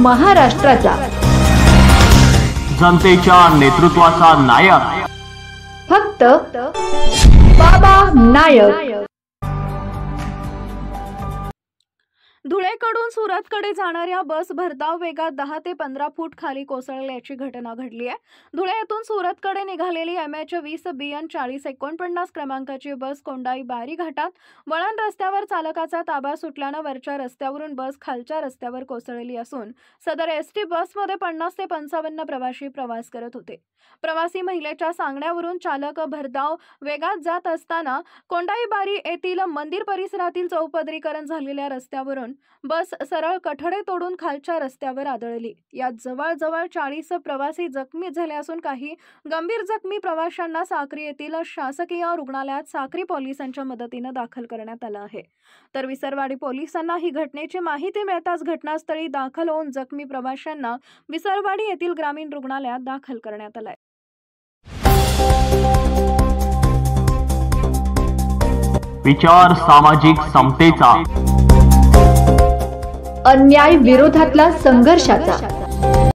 महाराष्ट्राचा, जनतेच्या नेतृत्वाचा नायक फक्त बाबा नायक। धुळेकडून सुरतकडे जाणाऱ्या बस भरधाव वेगात 10 ते 15 फूट खाली कोसळल्याची घटना घडली आहे। धुळे येथून सुरतकडे निघालेली MH20 BN 4049 क्रमांकाची बस कोंडाई बारी घाटात वळण रस्त्यावर चालकाचा ताबा सुटल्याने वरच्या रस्त्यावरून बस खालच्या रस्त्यावर कोसळली असून सदर ST बसमध्ये 50 ते 55 प्रवासी प्रवास करत होते। प्रवासी महिलेच्या सांगण्यावरून चालक भरधाव वेगात जात असताना कोंडाई बारी येथील मंदिर परिसरातील चौपदरीकरण झालेल्या रस्त्यावरून बस सरळ कठडे तोडून खालच्या रस्त्यावर आदळली। यात जवळजवळ 40 प्रवासी जखमी झाले असून काही गंभीर जखमी प्रवाशांना साक्री येथील शासकीय रुग्णालयात साक्री पोलिसांच्या मदतीने दाखल करण्यात आलं आहे। तर विसरवाडी पोलिसांना ही घटनेची माहिती मिळताच घटनास्थळी दाखल होऊन जखमी प्रवाशांना विसरवाडी येथील ग्रामीण रुग्णालयात दाखल करण्यात आलं आहे। विचार सामाजिक समतेचा, अन्याय विरोधातला संघर्षाचा,